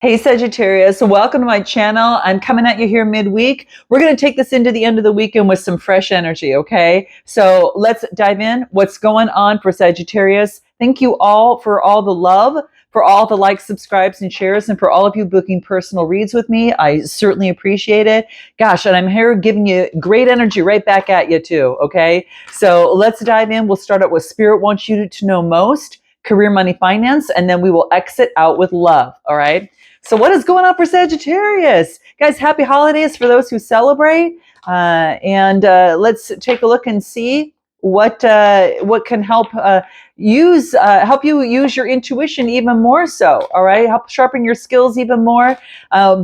Hey Sagittarius, welcome to my channel. I'm coming at you here midweek. We're going to take this into the end of the weekend with some fresh energy, okay? So let's dive in. What's going on for Sagittarius? Thank you all for all the love, for all the likes, subscribes, and shares, and for all of you booking personal reads with me. I certainly appreciate it. Gosh, and I'm here giving you great energy right back at you too, okay? So let's dive in. We'll start out with Spirit wants you to know most, career, money, finance, and then we will exit out with love, all right? So what is going on for Sagittarius? Guys, happy holidays for those who celebrate. Let's take a look and see what can help help you use your intuition even more so. All right, help sharpen your skills even more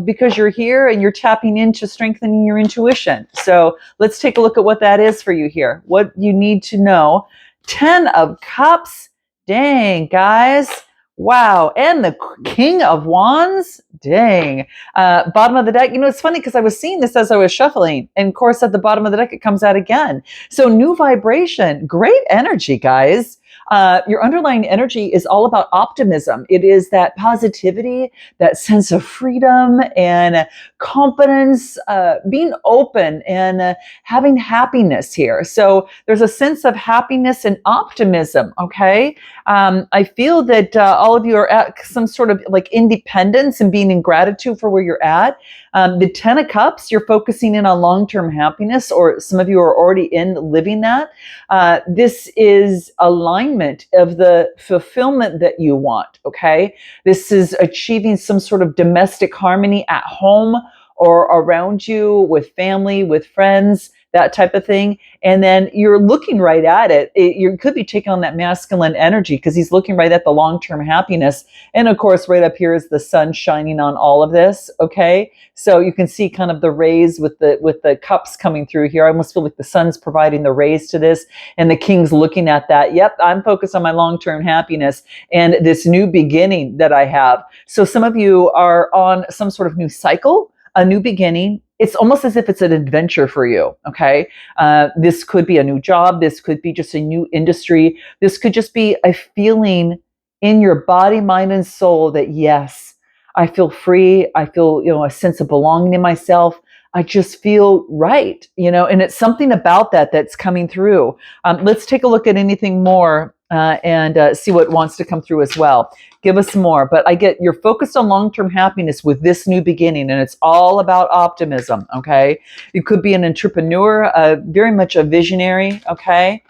because you're here and you're tapping into strengthening your intuition. So let's take a look at what that is for you here. What you need to know. 10 of Cups. Dang, guys. Wow. And the King of Wands. Dang. Bottom of the deck. You know, it's funny because I was seeing this as I was shuffling. And of course, at the bottom of the deck, it comes out again. So new vibration. Great energy, guys. Your underlying energy is all about optimism. It is that positivity, that sense of freedom and confidence, being open and having happiness here. So there's a sense of happiness and optimism, okay? I feel that all of you are at some sort of like independence and being in gratitude for where you're at. The 10 of Cups, you're focusing in on long-term happiness, or some of you are already in living that. This is alignment of the fulfillment that you want, okay? This is achieving some sort of domestic harmony at home or around you with family, with friends, that type of thing. And then you're looking right at it. You could be taking on that masculine energy because he's looking right at the long-term happiness. And of course, right up here is the sun shining on all of this. Okay. So you can see kind of the rays with the cups coming through here. I almost feel like the sun's providing the rays to this and the king's looking at that. Yep. I'm focused on my long-term happiness and this new beginning that I have. So some of you are on some sort of new cycle, a new beginning. It's almost as if it's an adventure for you, okay? This could be a new job. This could be just a new industry. This could just be a feeling in your body, mind, and soul that, yes, I feel free. I feel, a sense of belonging in myself. I just feel right, and it's something about that that's coming through. Let's take a look at anything more and see what wants to come through as well. Give us more. But I get you're focused on long-term happiness with this new beginning, and it's all about optimism, okay? You could be an entrepreneur, very much a visionary, okay?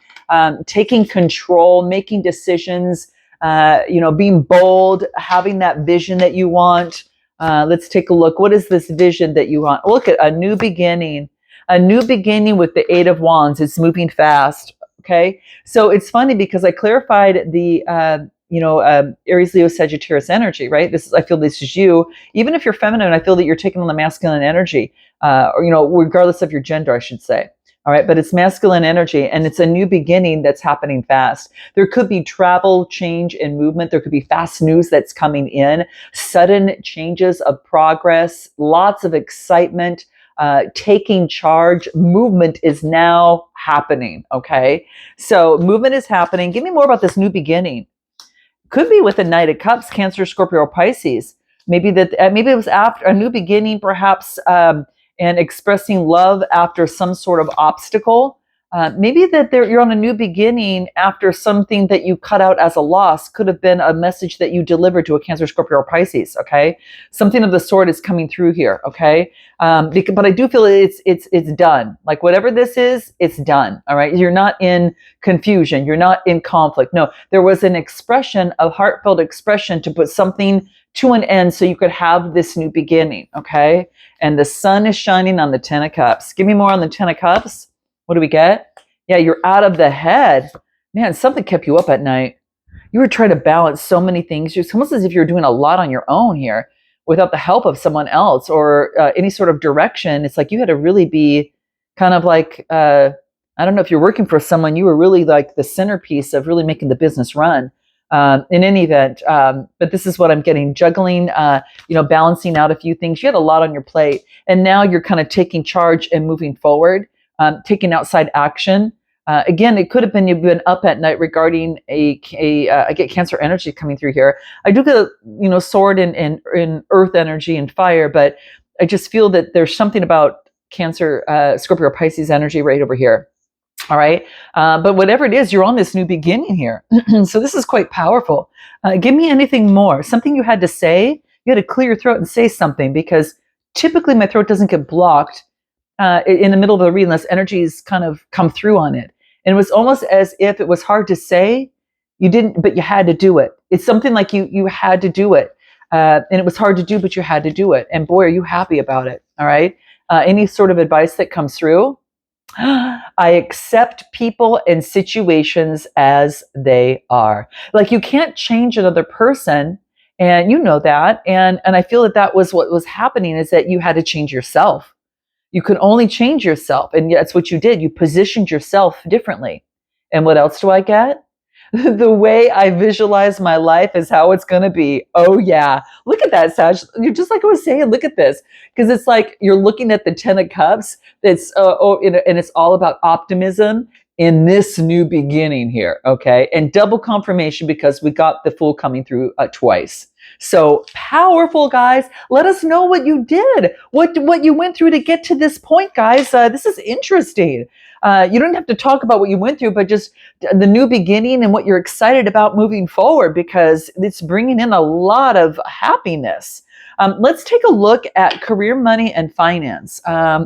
Taking control, making decisions, being bold, having that vision that you want. Let's take a look. What is this vision that you want? Look at a new beginning with the 8 of Wands. It's moving fast. Okay. So it's funny because I clarified the, Aries, Leo, Sagittarius energy, right? I feel this is you. Even if you're feminine, I feel that you're taking on the masculine energy, regardless of your gender, I should say. All right. But it's masculine energy and it's a new beginning that's happening fast. There could be travel, change, and movement. There could be fast news that's coming in, sudden changes of progress, lots of excitement. Taking charge. Movement is now happening. Okay. So movement is happening. Give me more about this new beginning. Could be with the Knight of Cups, Cancer, Scorpio, or Pisces. Maybe it was after a new beginning, perhaps, and expressing love after some sort of obstacle. Maybe that you're on a new beginning after something that you cut out as a loss. Could have been a message that you delivered to a Cancer, Scorpio, or Pisces. Okay, something of the sort is coming through here. Okay, but I do feel it's done. Like whatever this is, it's done. All right, you're not in confusion. You're not in conflict. No, there was an expression, a heartfelt expression to put something to an end so you could have this new beginning. Okay, and the sun is shining on the 10 of Cups. Give me more on the 10 of Cups. What do we get? Yeah, you're out of the head. Man, something kept you up at night. You were trying to balance so many things. It's almost as if you're doing a lot on your own here without the help of someone else or any sort of direction. It's like you had to really be kind of like, I don't know if you're working for someone, you were really like the centerpiece of really making the business run. In any event, but this is what I'm getting, juggling, balancing out a few things. You had a lot on your plate and now you're kind of taking charge and moving forward. Taking outside action. Again, it could have been you've been up at night regarding I get Cancer energy coming through here. I do get sword in earth energy and fire, but I just feel that there's something about Cancer, Scorpio, Pisces energy right over here. All right. But whatever it is, you're on this new beginning here. So this is quite powerful. Give me anything more, something you had to say. You had to clear your throat and say something, because typically my throat doesn't get blocked in the middle of the read unless energies kind of come through on it. And it was almost as if it was hard to say. You didn't, but you had to do it. It's something like you had to do it. And it was hard to do, but you had to do it. And boy, are you happy about it. All right. Any sort of advice that comes through? I accept people and situations as they are. Like, you can't change another person, and you know that. And I feel that was what was happening, is that you had to change yourself. You could only change yourself, and that's what you did. You positioned yourself differently. And what else do I get? The way I visualize my life is how it's going to be. Oh yeah. Look at that, Sag. You're just like I was saying, look at this. Because it's like you're looking at the 10 of Cups. That's and it's all about optimism in this new beginning here. Okay. And double confirmation, because we got the Fool coming through twice. So powerful, guys. Let us know what you did, what you went through to get to this point, guys. This is interesting. You don't have to talk about what you went through, but just the new beginning and what you're excited about moving forward, because it's bringing in a lot of happiness. Let's take a look at career, money, and finance.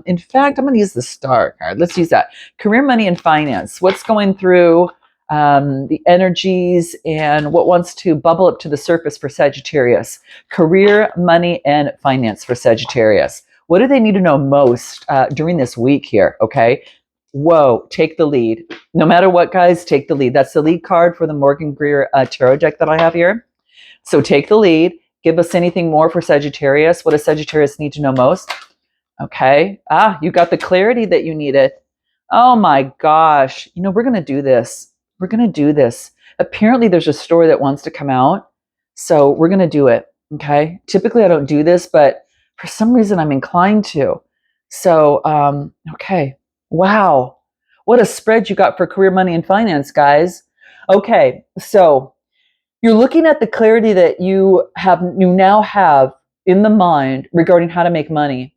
In fact, I'm going to use the Star card. Let's use that. Career, money, and finance. What's going through the energies and what wants to bubble up to the surface for Sagittarius? Career, money, and finance for Sagittarius. What do they need to know most during this week here? Okay. Whoa, take the lead. No matter what, guys, take the lead. That's the lead card for the Morgan Greer tarot deck that I have here. So take the lead. Give us anything more for Sagittarius. What does Sagittarius need to know most? Okay. You got the clarity that you needed. Oh my gosh. We're going to do this. We're going to do this. Apparently there's a story that wants to come out. So we're going to do it. Okay. Typically I don't do this, but for some reason I'm inclined to. So, okay. Wow. What a spread you got for career, money, and finance, guys. Okay. So you're looking at the clarity that you now have in the mind regarding how to make money.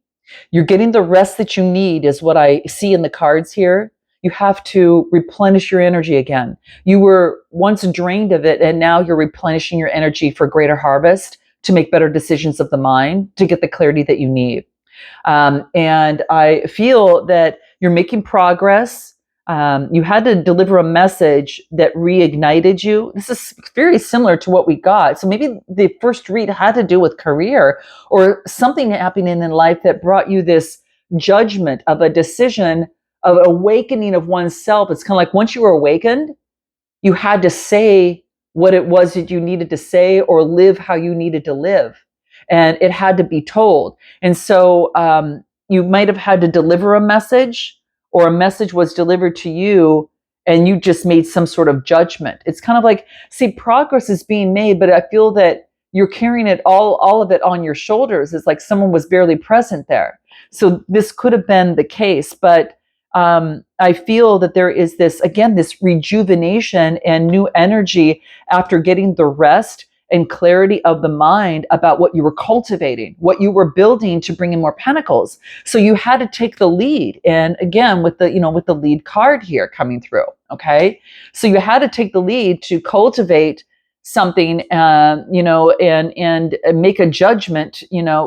You're getting the rest that you need, is what I see in the cards here. You have to replenish your energy again. You were once drained of it, and now you're replenishing your energy for greater harvest, to make better decisions of the mind, to get the clarity that you need. And I feel that you're making progress. You had to deliver a message that reignited you. This is very similar to what we got. So maybe the first read had to do with career, or something happening in life that brought you this judgment of a decision, of awakening of oneself. It's kind of like once you were awakened, you had to say what it was that you needed to say, or live how you needed to live. And it had to be told. And so you might have had to deliver a message, or a message was delivered to you and you just made some sort of judgment. It's kind of like, see, progress is being made, but I feel that you're carrying it all of it on your shoulders. It's like someone was barely present there. So this could have been the case, but I feel that there is this rejuvenation and new energy after getting the rest and clarity of the mind about what you were cultivating, what you were building to bring in more pentacles. So you had to take the lead. And again, with the lead card here coming through. Okay. So you had to take the lead to cultivate something, and make a judgment,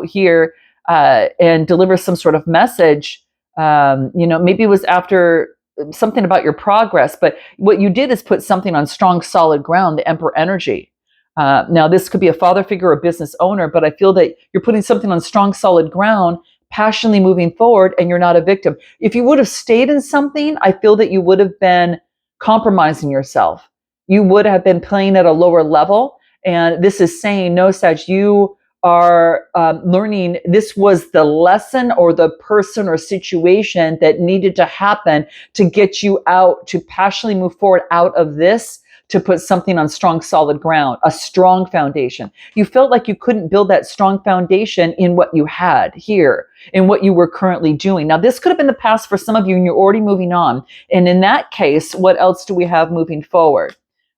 here, and deliver some sort of message. Maybe it was after something about your progress, but what you did is put something on strong, solid ground, the Emperor energy. Now, this could be a father figure or a business owner, but I feel that you're putting something on strong, solid ground, passionately moving forward, and you're not a victim. If you would have stayed in something, I feel that you would have been compromising yourself. You would have been playing at a lower level. And this is saying, no, Sag, you are learning. This was the lesson, or the person or situation that needed to happen to get you out, to passionately move forward out of this, to put something on strong, solid ground, a strong foundation. You felt like you couldn't build that strong foundation in what you had here, in what you were currently doing. Now, this could have been the past for some of you, and you're already moving on. And in that case, what else do we have moving forward?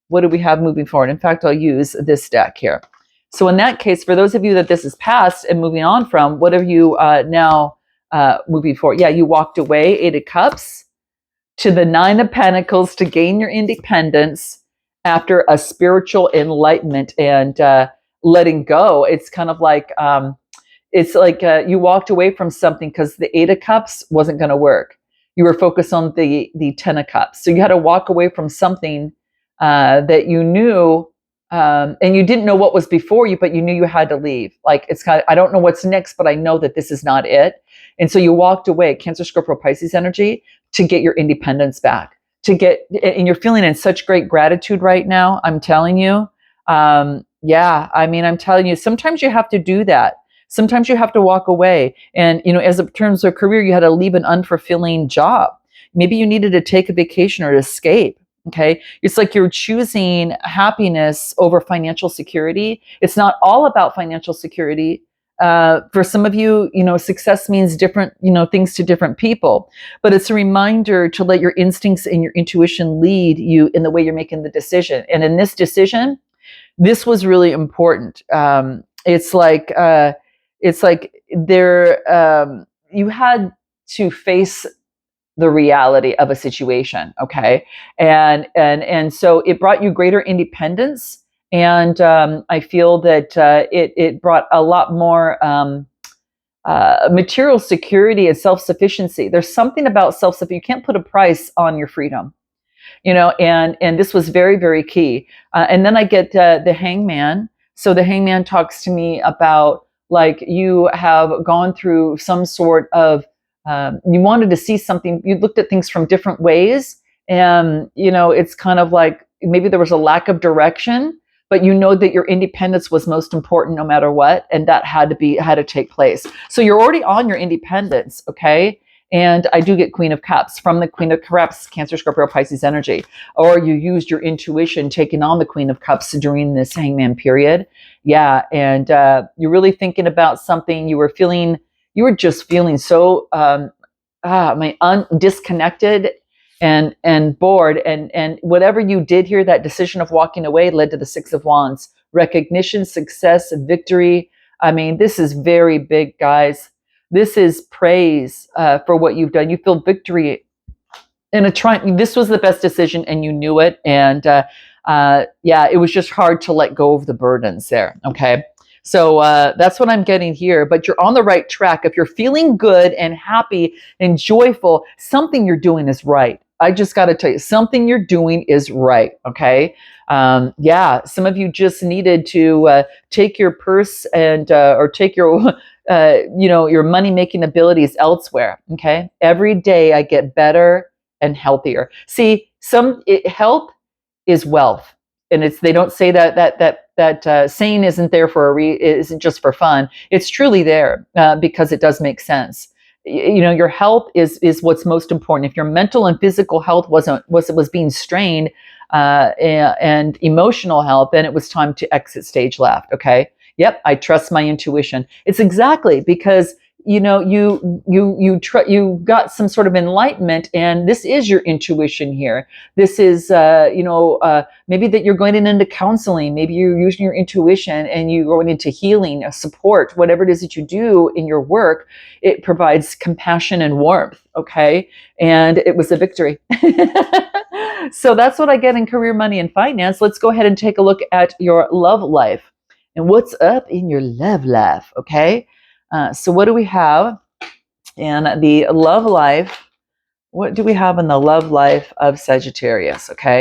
What do we have moving forward? In fact, I'll use this deck here. So in that case, for those of you that this is past and moving on from, what are you now moving forward? Yeah, you walked away, 8 of Cups, to the 9 of Pentacles to gain your independence after a spiritual enlightenment and letting go. It's kind of like, you walked away from something because the 8 of Cups wasn't going to work. You were focused on the 10 of Cups. So you had to walk away from something that you knew, and you didn't know what was before you, but you knew you had to leave. Like, it's kind of, I don't know what's next, but I know that this is not it. And so you walked away, Cancer, Scorpio, Pisces energy, to get your independence back, and you're feeling in such great gratitude right now. I'm telling you. I'm telling you, sometimes you have to do that. Sometimes you have to walk away. And, as in terms of career, you had to leave an unfulfilling job. Maybe you needed to take a vacation or escape. Okay. It's like you're choosing happiness over financial security. It's not all about financial security. For some of you, success means different, things to different people, but it's a reminder to let your instincts and your intuition lead you in the way you're making the decision. And in this decision, this was really important. It's like you had to face the reality of a situation. Okay. And so it brought you greater independence. And I feel that it brought a lot more material security and self-sufficiency. There's something about self-sufficiency. You can't put a price on your freedom, and this was very, very key. And then I get the Hangman. So the Hangman talks to me about, like, you have gone through some sort of, you wanted to see something, you looked at things from different ways. And, it's kind of like maybe there was a lack of direction, but you know that your independence was most important no matter what. And that had to take place. So you're already on your independence. Okay. And I do get Queen of Cups from the Queen of Cups, Cancer, Scorpio, Pisces energy. Or you used your intuition taking on the Queen of Cups during this Hangman period. Yeah. And you're really thinking about something. You were just feeling so disconnected and bored. And whatever you did here, that decision of walking away led to the 6 of Wands. Recognition, success, victory. I mean, this is very big, guys. This is praise for what you've done. You feel victory in this was the best decision, and you knew it. And it was just hard to let go of the burdens there. Okay. So that's what I'm getting here, but you're on the right track. If you're feeling good and happy and joyful, something you're doing is right. I just got to tell you, something you're doing is right. Okay. Some of you just needed to take your purse and or take your your money-making abilities elsewhere. Okay. Every day I get better and healthier. See, health is wealth. And they don't say that saying isn't there isn't just for fun. It's truly there because it does make sense. Your health is what's most important. If your mental and physical health was being strained, and emotional health, then it was time to exit stage left. Okay. Yep. I trust my intuition. It's exactly because you got some sort of enlightenment, and this is your intuition here. This is maybe that you're going into counseling, maybe you're using your intuition and you're going into healing, support, whatever it is that you do in your work. It provides compassion and warmth. Okay. And it was a victory. So that's what I get in career, money, and finance. Let's go ahead and take a look at your love life and what's up in your love life. Okay. So what do we have in the love life? What do we have in the love life of Sagittarius? Okay.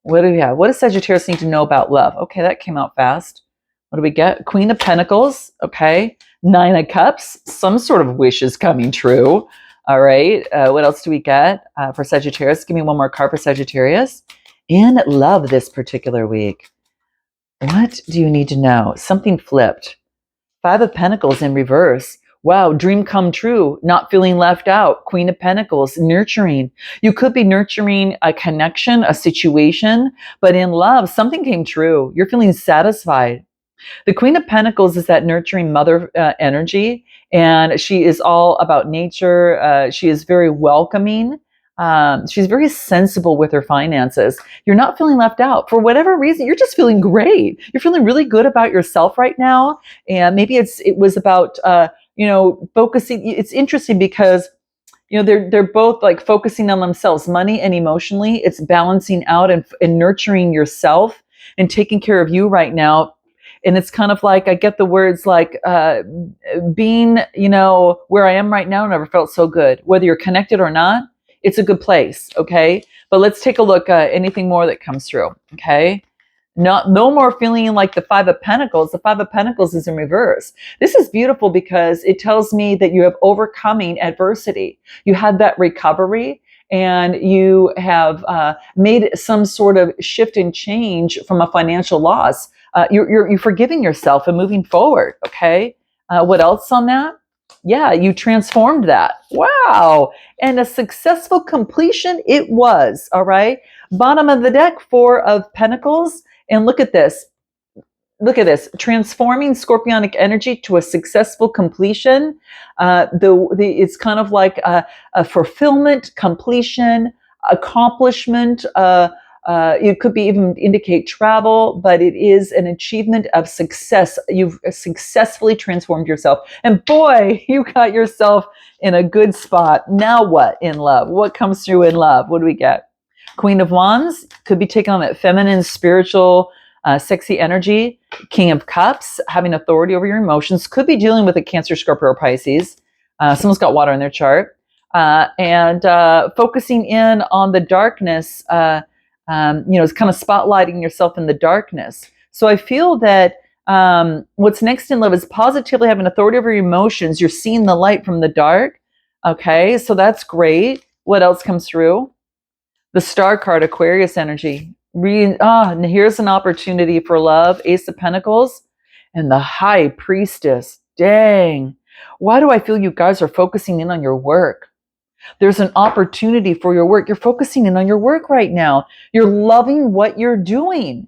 What do we have? What does Sagittarius need to know about love? Okay, that came out fast. What do we get? Queen of Pentacles. Okay. 9 of Cups. Some sort of wish is coming true. All right. What else do we get for Sagittarius? Give me one more card for Sagittarius. And love this particular week. What do you need to know? Something flipped. 5 of Pentacles in reverse. Wow, dream come true, not feeling left out. Queen of Pentacles, nurturing. You could be nurturing a connection, a situation, but in love, something came true. You're feeling satisfied. The Queen of Pentacles is that nurturing mother energy, and she is all about nature. She is very welcoming. She's very sensible with her finances. You're not feeling left out for whatever reason. You're just feeling great. You're feeling really good about yourself right now, and maybe it was about focusing. It's interesting because they're both like focusing on themselves, money and emotionally. It's balancing out and nurturing yourself and taking care of you right now. And it's kind of like, I get the words like being, where I am right now never felt so good. Whether you're connected or not, it's a good place. Okay. But let's take a look at anything more that comes through. Okay. No more feeling like the Five of Pentacles. The Five of Pentacles is in reverse. This is beautiful because it tells me that you have overcoming adversity. You had that recovery and you have made some sort of shift and change from a financial loss. You're forgiving yourself and moving forward. Okay. What else on that? Yeah, you transformed that. Wow. And a successful completion it was. All right. Bottom of the deck, Four of Pentacles. And look at this. Look at this. Transforming scorpionic energy to a successful completion. It's kind of like a fulfillment, completion, accomplishment. It could be even indicate travel, but it is an achievement of success. You've successfully transformed yourself. And boy, you got yourself in a good spot. Now what in love? What comes through in love? What do we get? Queen of Wands could be taking on that feminine, spiritual, sexy energy. King of Cups, having authority over your emotions, could be dealing with a Cancer, Scorpio, or Pisces. Someone's got water in their chart. And focusing in on the darkness, it's kind of spotlighting yourself in the darkness. So I feel that what's next in love is positively having authority over your emotions. You're seeing the light from the dark. Okay, so that's great. What else comes through? The Star card, Aquarius energy. And here's an opportunity for love. Ace of Pentacles and the High Priestess. Dang. Why do I feel you guys are focusing in on your work? There's an opportunity for your work. You're focusing in on your work right now. You're loving what you're doing.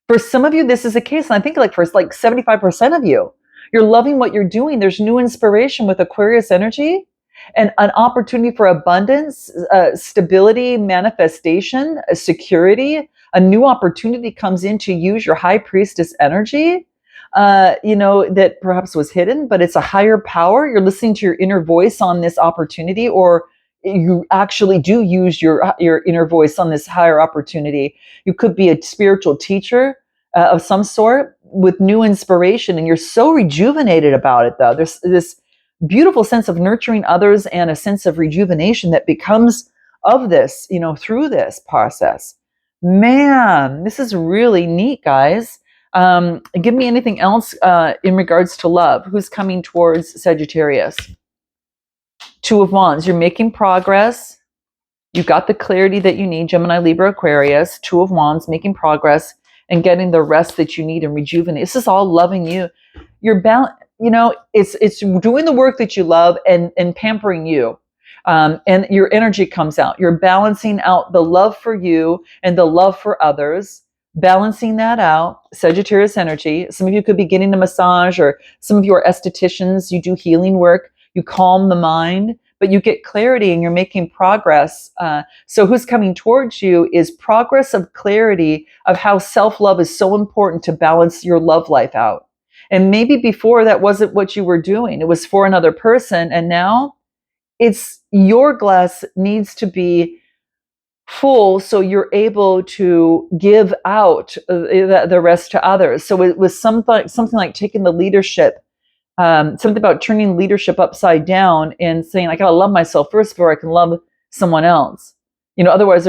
For some of you, this is the case. And I think for 75% of you, you're loving what you're doing. There's new inspiration with Aquarius energy. And an opportunity for abundance, stability, manifestation, security. A new opportunity comes in to use your High Priestess energy, that perhaps was hidden, but it's a higher power. You're listening to your inner voice on this opportunity, or you actually do use your inner voice on this higher opportunity. You could be a spiritual teacher of some sort with new inspiration, and you're so rejuvenated about it, though. There's this beautiful sense of nurturing others and a sense of rejuvenation that becomes of this, through this process. Man, this is really neat, guys. Give me anything else in regards to love. Who's coming towards Sagittarius? Two of Wands. You're making progress. You got the clarity that you need. Gemini, Libra, Aquarius. Two of Wands, making progress and getting the rest that you need and rejuvenate. This is all loving you. You're it's doing the work that you love and pampering you. And your energy comes out. You're balancing out the love for you and the love for others, balancing that out. Sagittarius energy. Some of you could be getting a massage, or some of you are estheticians. You do healing work. You calm the mind, but you get clarity and you're making progress. So who's coming towards you is progress of clarity of how self-love is so important to balance your love life out. And maybe before that wasn't what you were doing. It was for another person. And now it's your glass needs to be full so you're able to give out the rest to others. So it was something like taking the leadership, something about turning leadership upside down and saying, I gotta love myself first before I can love someone else. Otherwise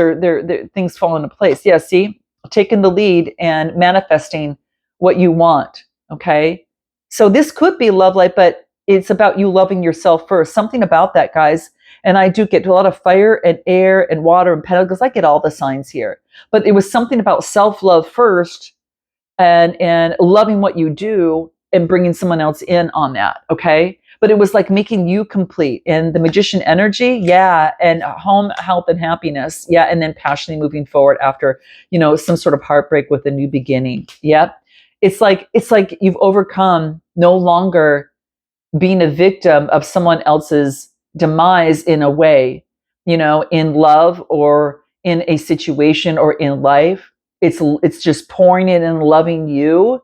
things fall into place. Yeah, see, taking the lead and manifesting what you want. Okay. So this could be love life, but it's about you loving yourself first. Something about that, guys. And I do get a lot of fire and air and water and pentacles. I get all the signs here. But it was something about self-love first and loving what you do and bringing someone else in on that. Okay. but it was like making you complete. And the magician energy, yeah, and home, health, and happiness, yeah, and then passionately moving forward after, some sort of heartbreak with a new beginning. Yep. It's like you've overcome no longer being a victim of someone else's demise in a way, in love or in a situation or in life. It's just pouring in and loving you,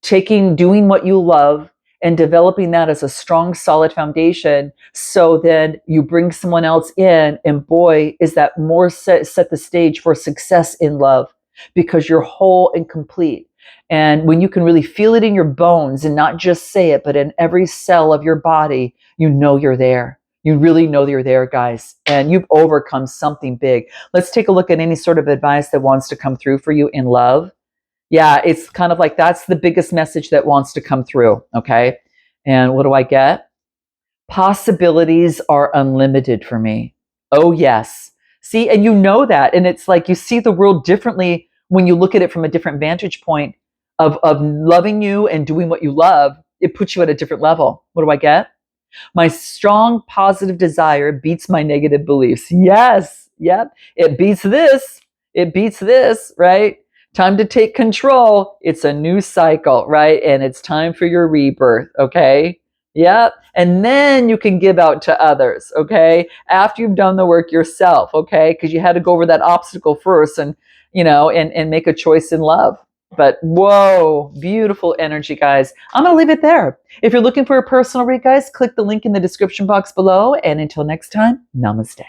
doing what you love and developing that as a strong, solid foundation. So then you bring someone else in, and boy, is that more set the stage for success in love, because you're whole and complete. And when you can really feel it in your bones and not just say it, but in every cell of your body, you know you're there. You really know that you're there, guys, and you've overcome something big. Let's take a look at any sort of advice that wants to come through for you in love. Yeah, it's kind of like that's the biggest message that wants to come through. Okay. And what do I get? Possibilities are unlimited for me. Oh, yes. See, and you know that. And it's like you see the world differently when you look at it from a different vantage point of loving you and doing what you love. It puts you at a different level. What do I get? My strong positive desire beats my negative beliefs. Yes. Yep. It beats this. It beats this, right? Time to take control. It's a new cycle, right? And it's time for your rebirth, okay? Yep. And then you can give out to others, okay? After you've done the work yourself, okay? Because you had to go over that obstacle first and, and make a choice in love. But whoa, beautiful energy, guys. I'm going to leave it there. If you're looking for a personal read, guys, click the link in the description box below. And until next time, namaste.